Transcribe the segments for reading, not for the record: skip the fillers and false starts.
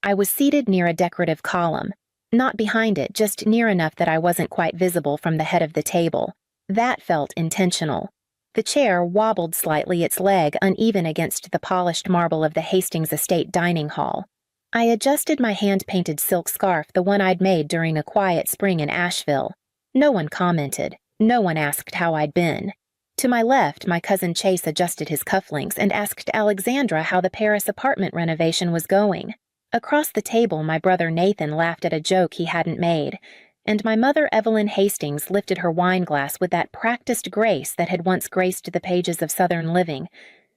I was seated near a decorative column. Not behind it, just near enough that I wasn't quite visible from the head of the table. That felt intentional. The chair wobbled slightly, its leg uneven against the polished marble of the Hastings Estate dining hall. I adjusted my hand-painted silk scarf, the one I'd made during a quiet spring in Asheville. No one commented. No one asked how I'd been. To my left, my cousin Chase adjusted his cufflinks and asked Alexandra how the Paris apartment renovation was going. Across the table, my brother Nathan laughed at a joke he hadn't made, and my mother Evelyn Hastings lifted her wine glass with that practiced grace that had once graced the pages of Southern living.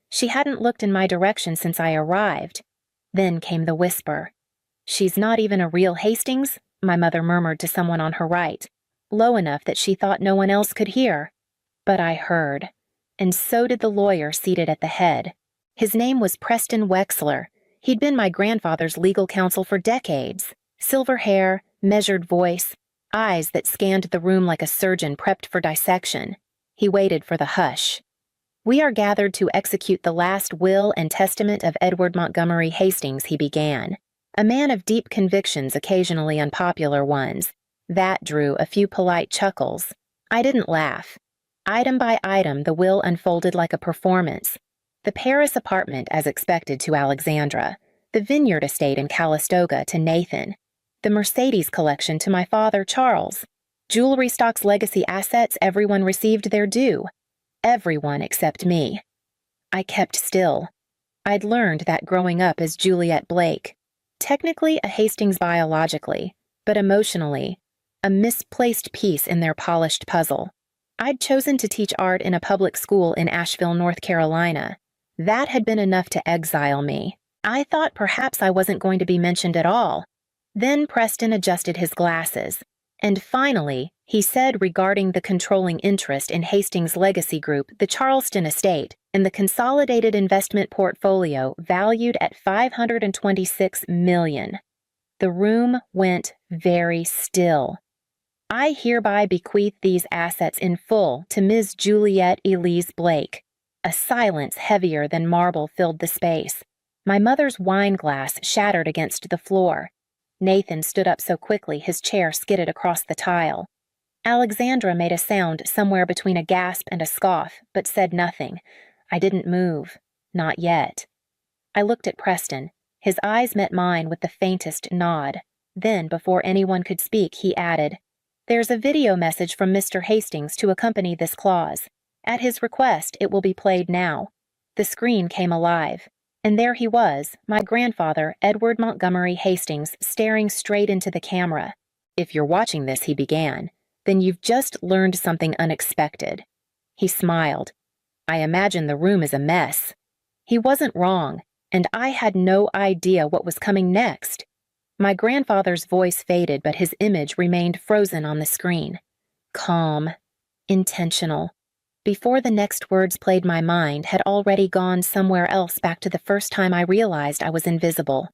She hadn't looked in my direction since I arrived. Then came the whisper. "She's not even a real Hastings?" my mother murmured to someone on her right, low enough that she thought no one else could hear. But I heard, and so did the lawyer seated at the head. His name was Preston Wexler. He'd been my grandfather's legal counsel for decades. Silver hair, measured voice, eyes that scanned the room like a surgeon prepped for dissection. He waited for the hush. "We are gathered to execute the last will and testament of Edward Montgomery Hastings," he began. A man of deep convictions, occasionally unpopular ones. That drew a few polite chuckles. I didn't laugh. Item by item, the will unfolded like a performance. The Paris apartment, as expected, to Alexandra. The vineyard estate in Calistoga to Nathan. The Mercedes collection to my father, Charles. Jewelry stock's legacy assets, everyone received their due. Everyone except me. I kept still. I'd learned that growing up as Juliet Blake. Technically a Hastings biologically, but emotionally, a misplaced piece in their polished puzzle. I'd chosen to teach art in a public school in Asheville, North Carolina. That had been enough to exile me. I thought perhaps I wasn't going to be mentioned at all. Then Preston adjusted his glasses. And finally, he said regarding the controlling interest in Hastings' legacy group, the Charleston estate, and the consolidated investment portfolio valued at $526 million. The room went very still. "I hereby bequeath these assets in full to Ms. Juliet Elise Blake." A silence heavier than marble filled the space. My mother's wine glass shattered against the floor. Nathan stood up so quickly his chair skidded across the tile. Alexandra made a sound somewhere between a gasp and a scoff, but said nothing. I didn't move. Not yet. I looked at Preston. His eyes met mine with the faintest nod. Then, before anyone could speak, he added, "There's a video message from Mr. Hastings to accompany this clause. At his request, it will be played now." The screen came alive, and there he was, my grandfather, Edward Montgomery Hastings, staring straight into the camera. "If you're watching this," he began, "then you've just learned something unexpected." He smiled. "I imagine the room is a mess." He wasn't wrong, and I had no idea what was coming next. My grandfather's voice faded, but his image remained frozen on the screen. Calm. Intentional. Before the next words played, my mind had already gone somewhere else, back to the first time I realized I was invisible.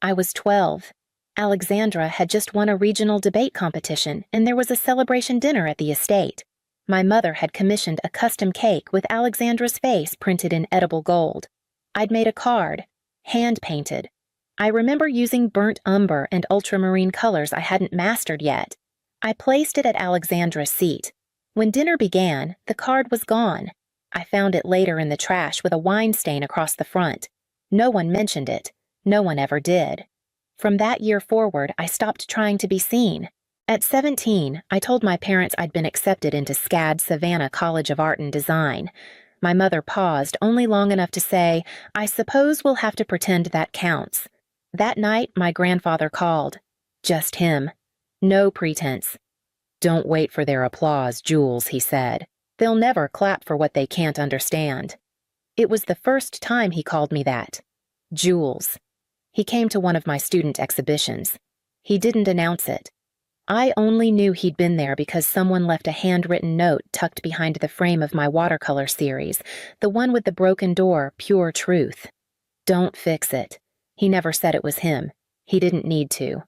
I was 12. Alexandra had just won a regional debate competition, and there was a celebration dinner at the estate. My mother had commissioned a custom cake with Alexandra's face printed in edible gold. I'd made a card, hand-painted. I remember using burnt umber and ultramarine colors I hadn't mastered yet. I placed it at Alexandra's seat. When dinner began, the card was gone. I found it later in the trash with a wine stain across the front. No one mentioned it. No one ever did. From that year forward, I stopped trying to be seen. At 17, I told my parents I'd been accepted into SCAD Savannah College of Art and Design. My mother paused only long enough to say, "I suppose we'll have to pretend that counts." That night, my grandfather called. Just him. No pretense. "Don't wait for their applause, Jules," he said. "They'll never clap for what they can't understand." It was the first time he called me that. Jules. He came to one of my student exhibitions. He didn't announce it. I only knew he'd been there because someone left a handwritten note tucked behind the frame of my watercolor series, the one with the broken door, Pure Truth. "Don't fix it." He never said it was him. He didn't need to.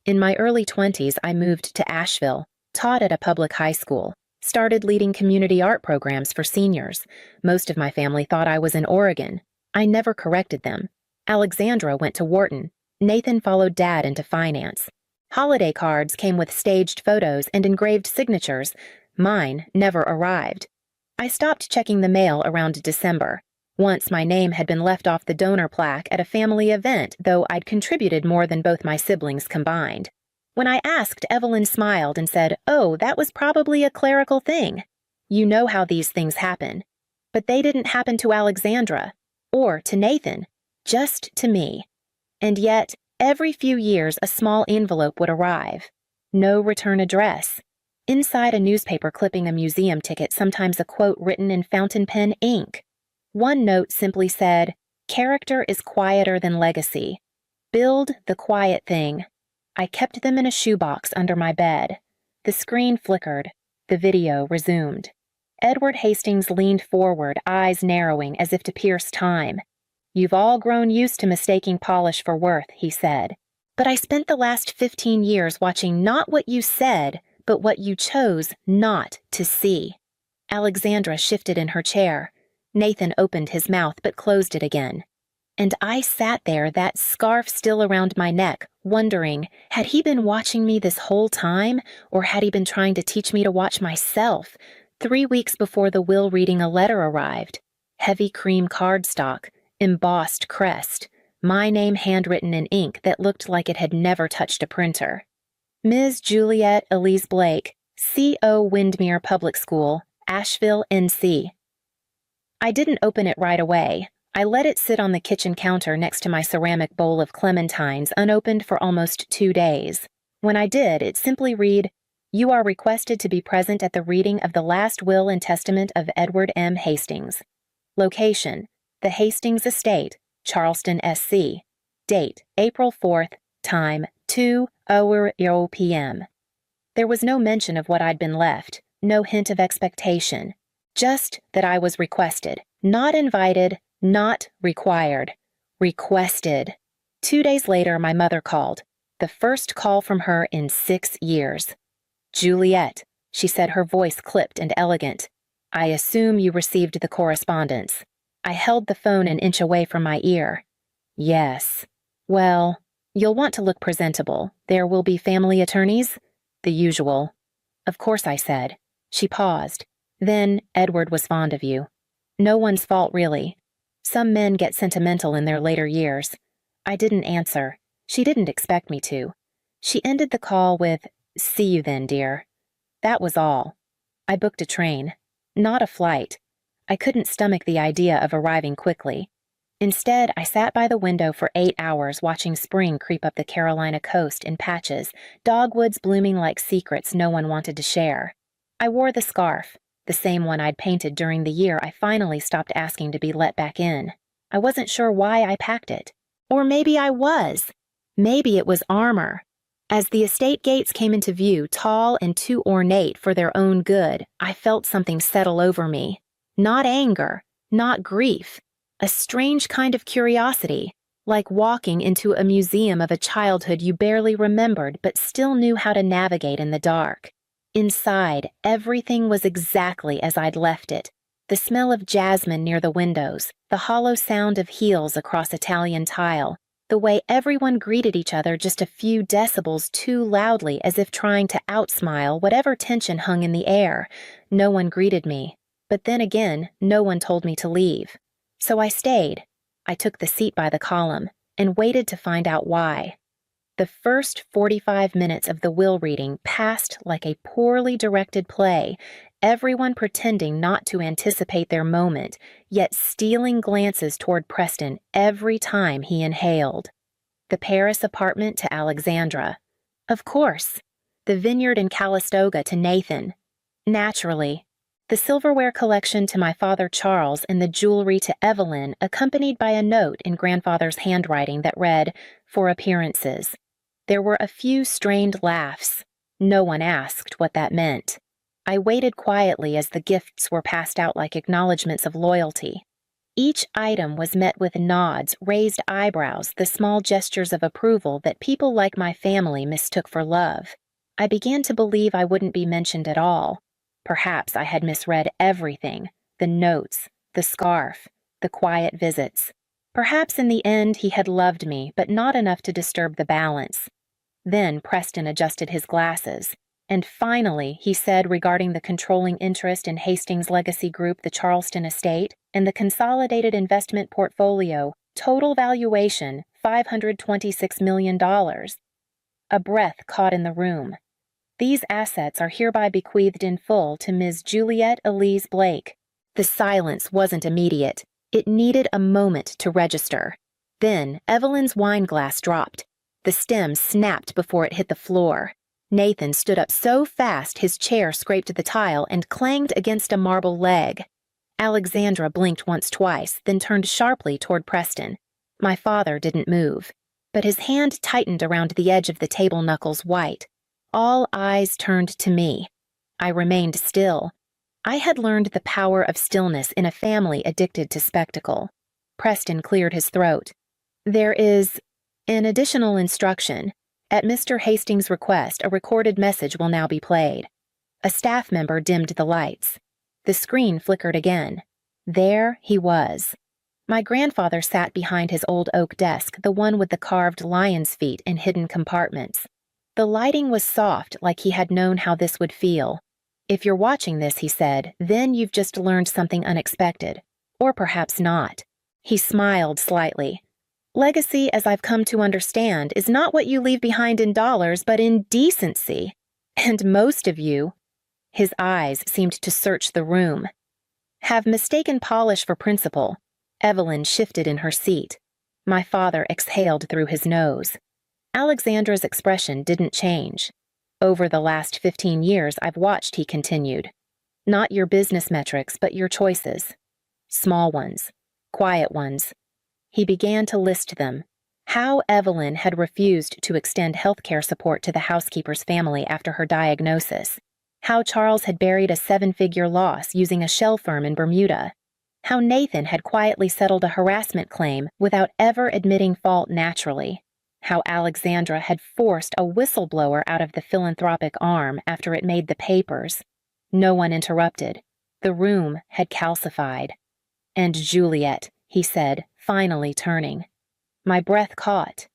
In my early 20s, I moved to Asheville, taught at a public high school, started leading community art programs for seniors. Most of my family thought I was in Oregon. I never corrected them. Alexandra went to Wharton. Nathan followed Dad into finance. Holiday cards came with staged photos and engraved signatures. Mine never arrived. I stopped checking the mail around December. Once my name had been left off the donor plaque at a family event, though I'd contributed more than both my siblings combined. When I asked, Evelyn smiled and said, "Oh, that was probably a clerical thing. You know how these things happen." But they didn't happen to Alexandra, or to Nathan, just to me. And yet, every few years a small envelope would arrive. No return address. Inside a newspaper clipping a museum ticket, sometimes a quote written in fountain pen ink. One note simply said, "Character is quieter than legacy. Build the quiet thing." I kept them in a shoebox under my bed. The screen flickered. The video resumed. Edward Hastings leaned forward, eyes narrowing as if to pierce time. "You've all grown used to mistaking polish for worth," he said. "But I spent the last 15 years watching not what you said, but what you chose not to see." Alexandra shifted in her chair. Nathan opened his mouth but closed it again. And I sat there, that scarf still around my neck, wondering, had he been watching me this whole time, or had he been trying to teach me to watch myself? 3 weeks before the will reading, a letter arrived. Heavy cream cardstock, embossed crest, my name handwritten in ink that looked like it had never touched a printer. Ms. Juliet Elise Blake, C.O. Windermere Public School, Asheville, N.C. I didn't open it right away. I let it sit on the kitchen counter next to my ceramic bowl of clementines, unopened for almost 2 days. When I did, it simply read, "You are requested to be present at the reading of the last will and testament of Edward M. Hastings. Location, the Hastings Estate, Charleston, SC. Date, April 4th. Time, 2:00 p.m. There was no mention of what I'd been left, no hint of expectation. Just that I was requested, not invited, not required. Requested. 2 days later, my mother called. The first call from her in 6 years. "Juliet," she said, her voice clipped and elegant. "I assume you received the correspondence." I held the phone an inch away from my ear. "Yes." "Well, you'll want to look presentable. There will be family attorneys?" "The usual." "Of course," I said. She paused. "Then, Edward was fond of you." "No one's fault, really. Some men get sentimental in their later years." I didn't answer. She didn't expect me to. She ended the call with, "See you then, dear." That was all. I booked a train. Not a flight. I couldn't stomach the idea of arriving quickly. Instead, I sat by the window for 8 hours watching spring creep up the Carolina coast in patches, dogwoods blooming like secrets no one wanted to share. I wore the scarf, the same one I'd painted during the year I finally stopped asking to be let back in. I wasn't sure why I packed it. Or maybe I was. Maybe it was armor. As the estate gates came into view, tall and too ornate for their own good, I felt something settle over me. Not anger, not grief. A strange kind of curiosity, like walking into a museum of a childhood you barely remembered but still knew how to navigate in the dark. Inside, everything was exactly as I'd left it. The smell of jasmine near the windows, the hollow sound of heels across Italian tile, the way everyone greeted each other just a few decibels too loudly as if trying to outsmile whatever tension hung in the air. No one greeted me. But then again, no one told me to leave. So I stayed. I took the seat by the column and waited to find out why. The first 45 minutes of the will reading passed like a poorly directed play, everyone pretending not to anticipate their moment, yet stealing glances toward Preston every time he inhaled. The Paris apartment to Alexandra. Of course. The vineyard in Calistoga to Nathan. Naturally. The silverware collection to my father Charles and the jewelry to Evelyn, accompanied by a note in grandfather's handwriting that read, "For appearances." There were a few strained laughs. No one asked what that meant. I waited quietly as the gifts were passed out like acknowledgments of loyalty. Each item was met with nods, raised eyebrows, the small gestures of approval that people like my family mistook for love. I began to believe I wouldn't be mentioned at all. Perhaps I had misread everything, the notes, the scarf, the quiet visits. Perhaps in the end he had loved me, but not enough to disturb the balance. Then Preston adjusted his glasses. And finally, he said regarding the controlling interest in Hastings Legacy Group, the Charleston estate, and the consolidated investment portfolio, total valuation $526 million. A breath caught in the room. These assets are hereby bequeathed in full to Ms. Juliet Elise Blake. The silence wasn't immediate. It needed a moment to register. Then Evelyn's wine glass dropped. The stem snapped before it hit the floor. Nathan stood up so fast his chair scraped the tile and clanged against a marble leg. Alexandra blinked once-twice, then turned sharply toward Preston. My father didn't move, but his hand tightened around the edge of the table, knuckles white. All eyes turned to me. I remained still. I had learned the power of stillness in a family addicted to spectacle. Preston cleared his throat. There is an additional instruction. At Mr. Hastings' request, a recorded message will now be played. A staff member dimmed the lights. The screen flickered again. There he was. My grandfather sat behind his old oak desk, the one with the carved lion's feet in hidden compartments. The lighting was soft, like he had known how this would feel. If you're watching this, he said, then you've just learned something unexpected. Or perhaps not. He smiled slightly. Legacy, as I've come to understand, is not what you leave behind in dollars, but in decency. And most of you, his eyes seemed to search the room, have mistaken polish for principle. Evelyn shifted in her seat. My father exhaled through his nose. Alexandra's expression didn't change. Over the last 15 years, I've watched, he continued. Not your business metrics, but your choices. Small ones. Quiet ones. He began to list them. How Evelyn had refused to extend healthcare support to the housekeeper's family after her diagnosis. How Charles had buried a 7-figure loss using a shell firm in Bermuda. How Nathan had quietly settled a harassment claim without ever admitting fault naturally. How Alexandra had forced a whistleblower out of the philanthropic arm after it made the papers. No one interrupted. The room had calcified. And Juliet, he said, finally turning. My breath caught.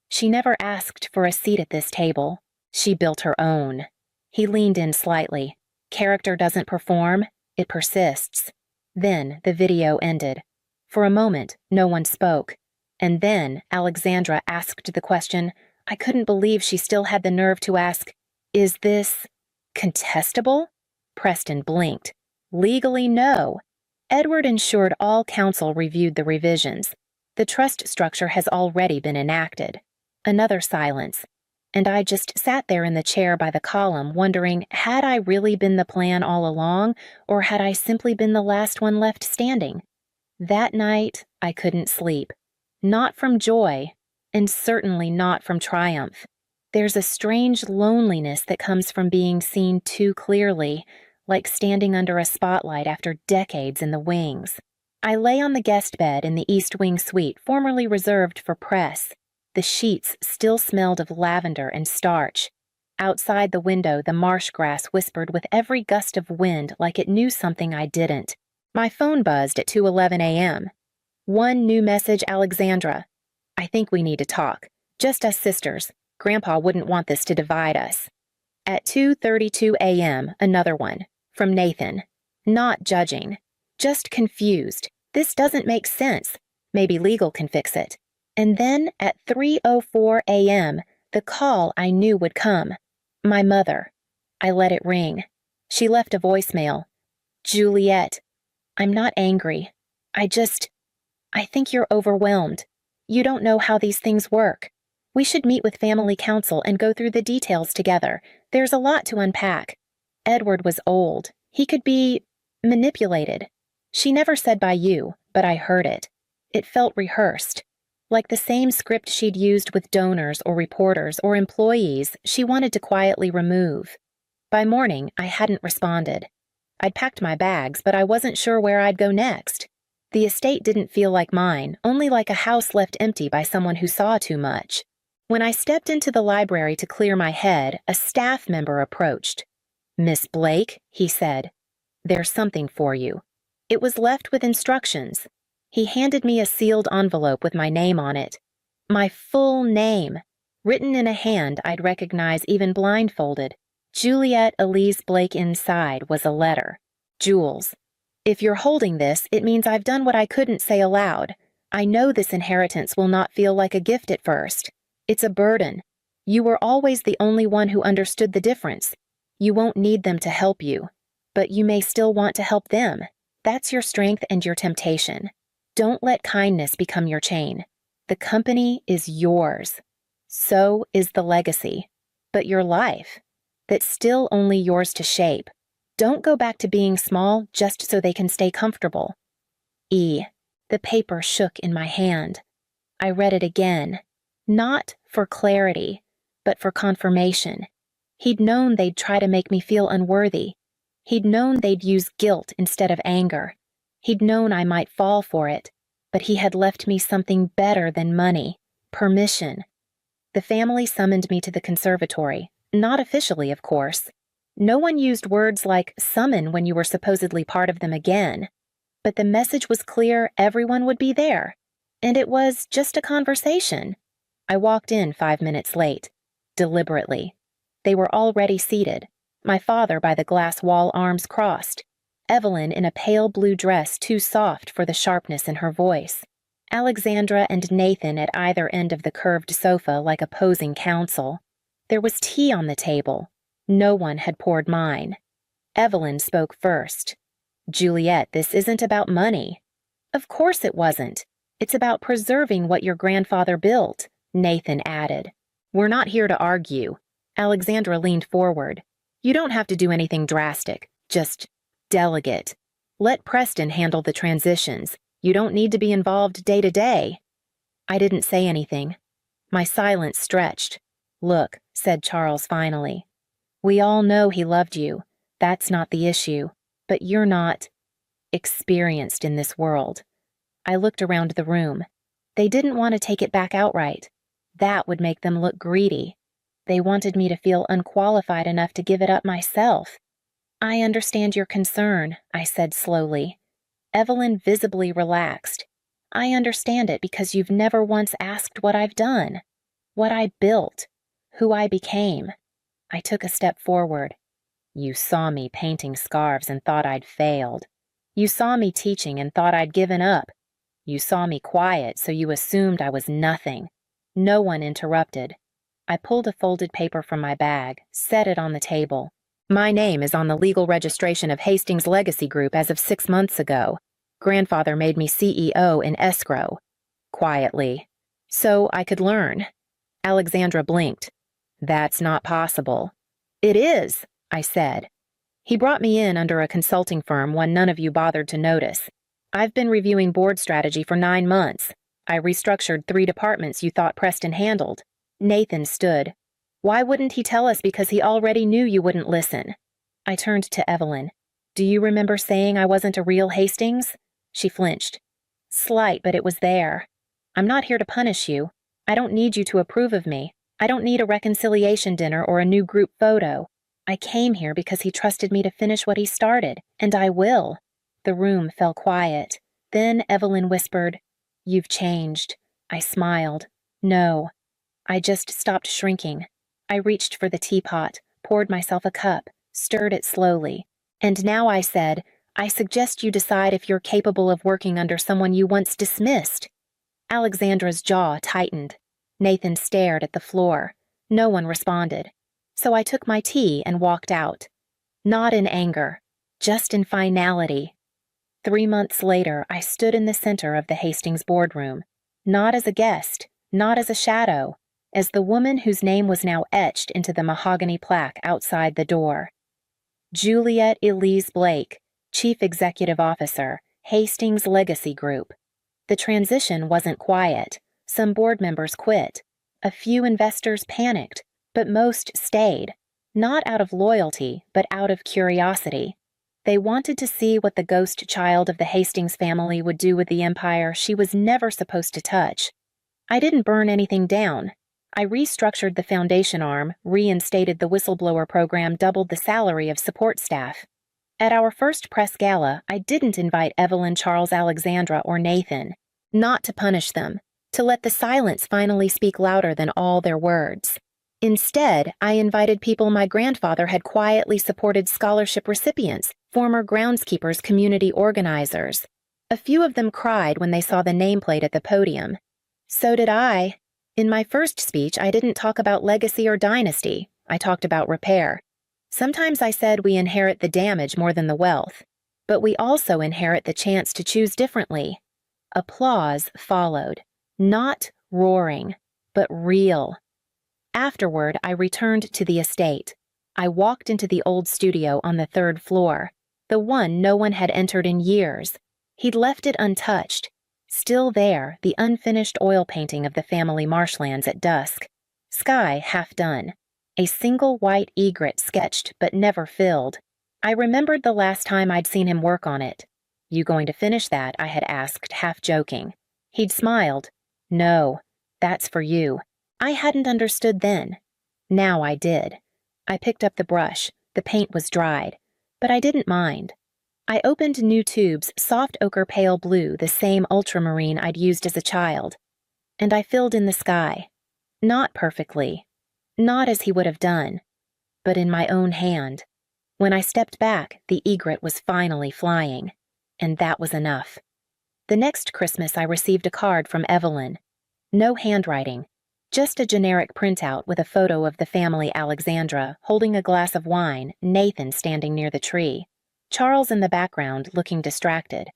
She never asked for a seat at this table. She built her own. He leaned in slightly. Character doesn't perform, it persists. Then the video ended. For a moment, no one spoke. And then Alexandra asked the question I couldn't believe she still had the nerve to ask, is this contestable? Preston blinked. Legally, no. Edward ensured all counsel reviewed the revisions. The trust structure has already been enacted. Another silence. And I just sat there in the chair by the column wondering, had I really been the plan all along, or had I simply been the last one left standing? That night, I couldn't sleep. Not from joy, and certainly not from triumph. There's a strange loneliness that comes from being seen too clearly, like standing under a spotlight after decades in the wings. I lay on the guest bed in the East Wing suite formerly reserved for press. The sheets still smelled of lavender and starch. Outside the window, the marsh grass whispered with every gust of wind like it knew something I didn't. My phone buzzed at 2:11 a.m. One new message, Alexandra. I think we need to talk. Just us sisters. Grandpa wouldn't want this to divide us. At 2:32 a.m., another one. From Nathan. Not judging. Just confused. This doesn't make sense. Maybe legal can fix it. And then at 3:04 a.m., the call I knew would come. My mother. I let it ring. She left a voicemail. Juliet, I'm not angry. I think you're overwhelmed. You don't know how these things work. We should meet with family council and go through the details together. There's a lot to unpack. Edward was old. He could be manipulated. She never said by you, but I heard it. It felt rehearsed. Like the same script she'd used with donors or reporters or employees she wanted to quietly remove. By morning, I hadn't responded. I'd packed my bags, but I wasn't sure where I'd go next. The estate didn't feel like mine, only like a house left empty by someone who saw too much. When I stepped into the library to clear my head, a staff member approached. Miss Blake, he said, there's something for you. It was left with instructions. He handed me a sealed envelope with my name on it. My full name, written in a hand I'd recognize even blindfolded. Juliet Elise Blake inside was a letter. Jules. If you're holding this, it means I've done what I couldn't say aloud. I know this inheritance will not feel like a gift at first. It's a burden. You were always the only one who understood the difference. You won't need them to help you, but you may still want to help them. That's your strength and your temptation. Don't let kindness become your chain. The company is yours. So is the legacy. But your life, that's still only yours to shape. Don't go back to being small just so they can stay comfortable. E. The paper shook in my hand. I read it again. Not for clarity, but for confirmation. He'd known they'd try to make me feel unworthy. He'd known they'd use guilt instead of anger. He'd known I might fall for it, but he had left me something better than money, permission. The family summoned me to the conservatory, not officially, of course. No one used words like summon when you were supposedly part of them again. But the message was clear everyone would be there, and it was just a conversation. I walked in 5 minutes late, deliberately. They were already seated, my father by the glass wall, arms crossed, Evelyn in a pale blue dress too soft for the sharpness in her voice, Alexandra and Nathan at either end of the curved sofa like opposing counsel. There was tea on the table. No one had poured mine. Evelyn spoke first. Juliet, this isn't about money. Of course it wasn't. It's about preserving what your grandfather built, Nathan added. We're not here to argue. Alexandra leaned forward. You don't have to do anything drastic. Just delegate. Let Preston handle the transitions. You don't need to be involved day to day. I didn't say anything. My silence stretched. Look, said Charles finally. We all know he loved you. That's not the issue. But you're not experienced in this world. I looked around the room. They didn't want to take it back outright. That would make them look greedy. They wanted me to feel unqualified enough to give it up myself. I understand your concern, I said slowly. Evelyn visibly relaxed. I understand it because you've never once asked what I've done, what I built, who I became. I took a step forward. You saw me painting scarves and thought I'd failed. You saw me teaching and thought I'd given up. You saw me quiet, so you assumed I was nothing. No one interrupted. I pulled a folded paper from my bag, set it on the table. My name is on the legal registration of Hastings Legacy Group as of 6 months ago. Grandfather made me CEO in escrow. Quietly. So I could learn. Alexandra blinked. That's not possible. It is, I said. He brought me in under a consulting firm, one none of you bothered to notice. I've been reviewing board strategy for 9 months. I restructured 3 departments you thought Preston handled. Nathan stood. Why wouldn't he tell us? Because he already knew you wouldn't listen. I turned to Evelyn. Do you remember saying I wasn't a real Hastings? She flinched. Slight, but it was there. I'm not here to punish you. I don't need you to approve of me. I don't need a reconciliation dinner or a new group photo. I came here because he trusted me to finish what he started, and I will. The room fell quiet. Then Evelyn whispered, You've changed. I smiled. No. I just stopped shrinking. I reached for the teapot, poured myself a cup, stirred it slowly. And now I said, I suggest you decide if you're capable of working under someone you once dismissed. Alexandra's jaw tightened. Nathan stared at the floor. No one responded. So I took my tea and walked out. Not in anger, just in finality. 3 months later, I stood in the center of the Hastings boardroom, not as a guest, not as a shadow, as the woman whose name was now etched into the mahogany plaque outside the door. Juliet Elise Blake, Chief Executive Officer, Hastings Legacy Group. The transition wasn't quiet. Some board members quit. A few investors panicked, but most stayed, not out of loyalty, but out of curiosity. They wanted to see what the ghost child of the Hastings family would do with the empire she was never supposed to touch. I didn't burn anything down. I restructured the foundation arm, reinstated the whistleblower program, doubled the salary of support staff. At our first press gala, I didn't invite Evelyn, Charles, Alexandra, or Nathan. Not to punish them, to let the silence finally speak louder than all their words. Instead, I invited people my grandfather had quietly supported scholarship recipients, former groundskeepers, community organizers. A few of them cried when they saw the nameplate at the podium. So did I. In my first speech, I didn't talk about legacy or dynasty. I talked about repair. Sometimes I said we inherit the damage more than the wealth, but we also inherit the chance to choose differently. Applause followed, not roaring, but real. Afterward, I returned to the estate. I walked into the old studio on the third floor, the one no one had entered in years. He'd left it untouched. Still there, the unfinished oil painting of the family marshlands at dusk. Sky half done. A single white egret sketched but never filled. I remembered the last time I'd seen him work on it. "You going to finish that?" I had asked, half joking. He'd smiled. "No, that's for you." I hadn't understood then. Now I did. I picked up the brush. The paint was dried, but I didn't mind. I opened new tubes, soft ochre pale blue, the same ultramarine I'd used as a child. And I filled in the sky. Not perfectly. Not as he would have done, but in my own hand. When I stepped back, the egret was finally flying, and that was enough. The next Christmas, I received a card from Evelyn. No handwriting, just a generic printout with a photo of the family Alexandra holding a glass of wine, Nathan standing near the tree, Charles in the background looking distracted.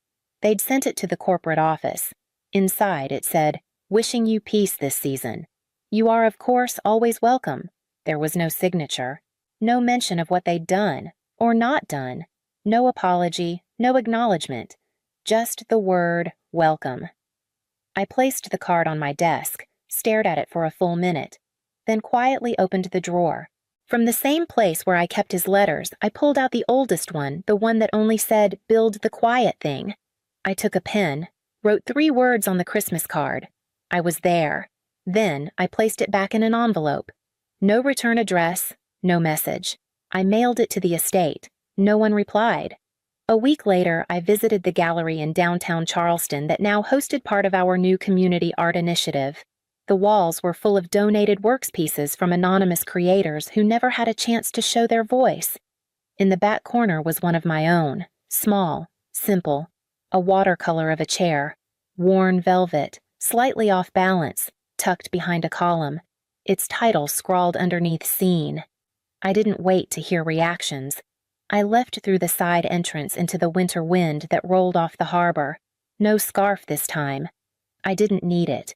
They'd sent it to the corporate office. Inside it said, "Wishing you peace this season. You are, of course, always welcome." There was no signature, no mention of what they'd done or not done, no apology, no acknowledgement, just the word welcome. I placed the card on my desk, stared at it for a full minute, then quietly opened the drawer. From the same place where I kept his letters, I pulled out the oldest one, the one that only said, "Build the quiet thing." I took a pen, wrote 3 words on the Christmas card. I was there. Then I placed it back in an envelope. No return address, no message. I mailed it to the estate. No one replied. A week later, I visited the gallery in downtown Charleston that now hosted part of our new community art initiative. The walls were full of donated works pieces from anonymous creators who never had a chance to show their voice. In the back corner was one of my own, small, simple, a watercolor of a chair, worn velvet, slightly off balance, tucked behind a column, its title scrawled underneath "Scene." I didn't wait to hear reactions. I left through the side entrance into the winter wind that rolled off the harbor. No scarf this time. I didn't need it.